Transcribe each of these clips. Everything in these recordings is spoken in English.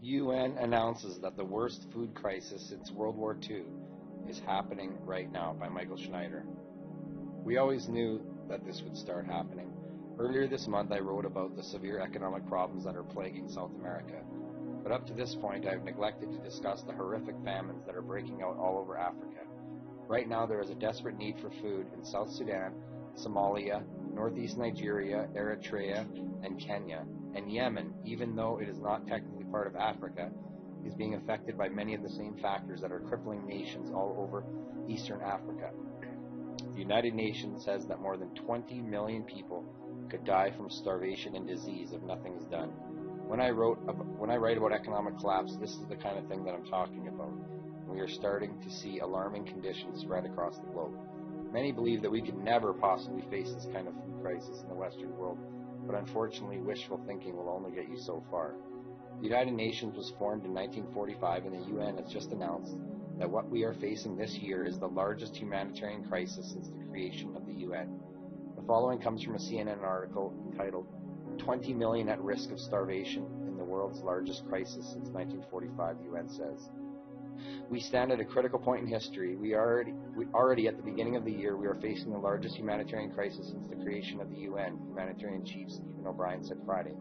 UN announces that the worst food crisis since World War II is happening right now, by Michael Schneider. We always knew that this would start happening. Earlier this month I wrote about the severe economic problems that are plaguing South America. But up to this point I have neglected to discuss the horrific famines that are breaking out all over Africa. Right now there is a desperate need for food in South Sudan, Somalia, northeast Nigeria, Eritrea, and Kenya. And Yemen, even though it is not technically part of Africa, is being affected by many of the same factors that are crippling nations all over Eastern Africa. The United Nations says that more than 20 million people could die from starvation and disease if nothing is done. When I write about economic collapse, this is the kind of thing that I'm talking about. We are starting to see alarming conditions spread across the globe. Many believe that we could never possibly face this kind of food crisis in the Western world, but unfortunately wishful thinking will only get you so far. The United Nations was formed in 1945, and the UN has just announced that what we are facing this year is the largest humanitarian crisis since the creation of the UN. The following comes from a CNN article entitled 20 million at risk of starvation in the world's largest crisis since 1945, the UN says. We stand at a critical point in history. We already at the beginning of the year, we are facing the largest humanitarian crisis since the creation of the UN, Humanitarian Chief Stephen O'Brien said Friday.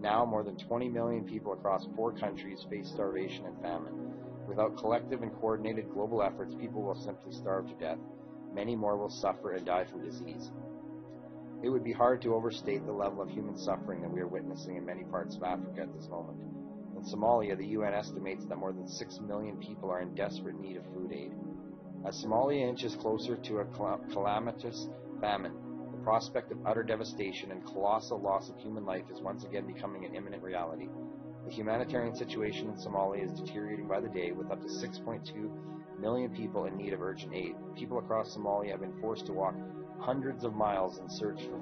Now, more than 20 million people across 4 countries face starvation and famine. Without collective and coordinated global efforts, people will simply starve to death. Many more will suffer and die from disease. It would be hard to overstate the level of human suffering that we are witnessing in many parts of Africa at this moment. In Somalia, the UN estimates that more than 6 million people are in desperate need of food aid. As Somalia inches closer to a calamitous famine, the prospect of utter devastation and colossal loss of human life is once again becoming an imminent reality. The humanitarian situation in Somalia is deteriorating by the day, with up to 6.2 million people in need of urgent aid. People across Somalia have been forced to walk hundreds of miles in search for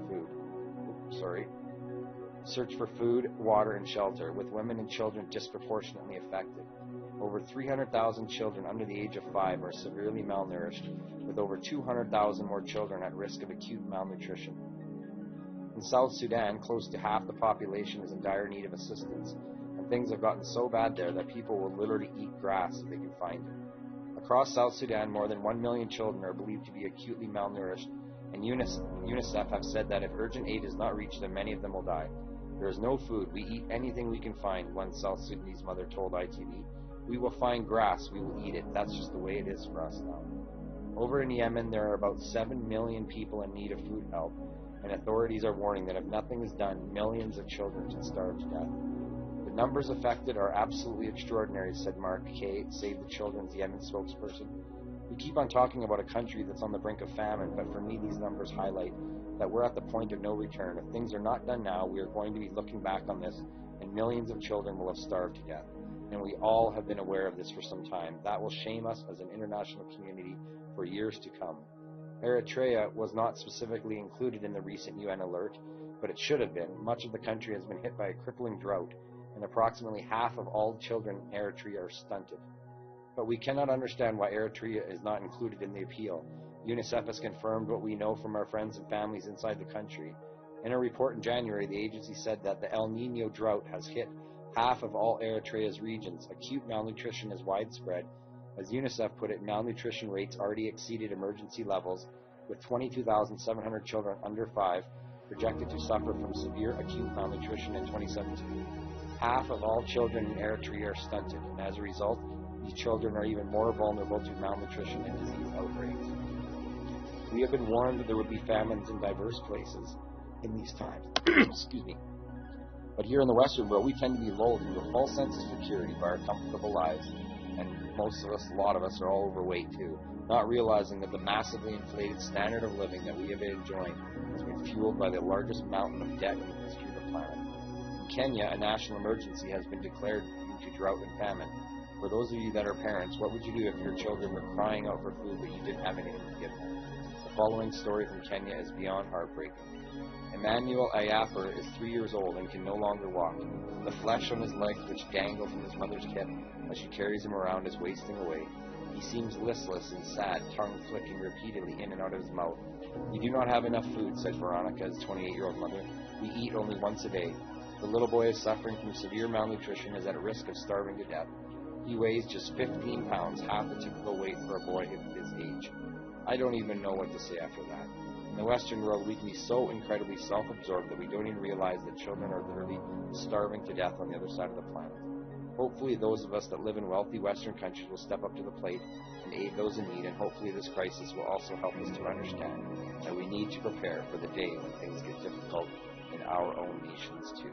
food, water, and shelter, with women and children disproportionately affected. Over 300,000 children under the age of 5 are severely malnourished, with over 200,000 more children at risk of acute malnutrition. In South Sudan, close to half the population is in dire need of assistance, and things have gotten so bad there that people will literally eat grass if they can find it. Across South Sudan, more than 1 million children are believed to be acutely malnourished, and UNICEF have said that if urgent aid does not reach them, many of them will die. There is no food. We eat anything we can find, one South Sudanese mother told ITV. We will find grass. We will eat it. That's just the way it is for us now. Over in Yemen, there are about 7 million people in need of food help, and authorities are warning that if nothing is done, millions of children can starve to death. The numbers affected are absolutely extraordinary, said Mark Kay, Save the Children's Yemen spokesperson. We keep on talking about a country that's on the brink of famine, but for me these numbers highlight that we're at the point of no return. If things are not done now, we are going to be looking back on this, and millions of children will have starved to death. And we all have been aware of this for some time. That will shame us as an international community for years to come. Eritrea was not specifically included in the recent UN alert, but it should have been. Much of the country has been hit by a crippling drought, and approximately half of all children in Eritrea are stunted. But we cannot understand why Eritrea is not included in the appeal. UNICEF has confirmed what we know from our friends and families inside the country. In a report in January, the agency said that the El Nino drought has hit half of all Eritrea's regions. Acute malnutrition is widespread. As UNICEF put it, malnutrition rates already exceeded emergency levels, with 22,700 children under 5 projected to suffer from severe acute malnutrition in 2017. Half of all children in Eritrea are stunted, and as a result, these children are even more vulnerable to malnutrition and disease outbreaks. We have been warned that there would be famines in diverse places in these times. Excuse me. But here in the Western world, we tend to be lulled into a false sense of security by our comfortable lives, and most of us, a lot of us, are all overweight too, not realizing that the massively inflated standard of living that we have been enjoying has been fueled by the largest mountain of debt in the history of the planet. In Kenya, a national emergency has been declared due to drought and famine. For those of you that are parents, what would you do if your children were crying out for food but you didn't have anything to give them? The following story from Kenya is beyond heartbreaking. Emmanuel Ayaper is 3 years old and can no longer walk. The flesh on his legs, which dangle from his mother's hip as she carries him around, is wasting away. He seems listless and sad, tongue flicking repeatedly in and out of his mouth. "We do not have enough food," said Veronica, his 28-year-old mother. "We eat only once a day." The little boy is suffering from severe malnutrition and is at risk of starving to death. He weighs just 15 pounds, half the typical weight for a boy of his age. I don't even know what to say after that. In the Western world, we can be so incredibly self-absorbed that we don't even realize that children are literally starving to death on the other side of the planet. Hopefully, those of us that live in wealthy Western countries will step up to the plate and aid those in need, and hopefully this crisis will also help us to understand that we need to prepare for the day when things get difficult in our own nations too.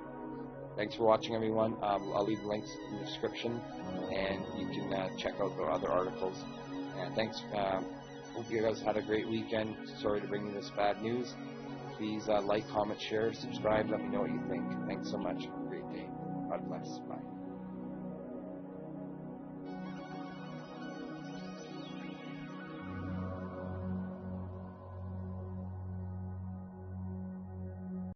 Thanks for watching, everyone. I'll leave links in the description, and you can check out the other articles. And thanks. Hope you guys had a great weekend. Sorry to bring you this bad news. Please like, comment, share, subscribe. Let me know what you think. Thanks so much. Have a great day. God bless. Bye.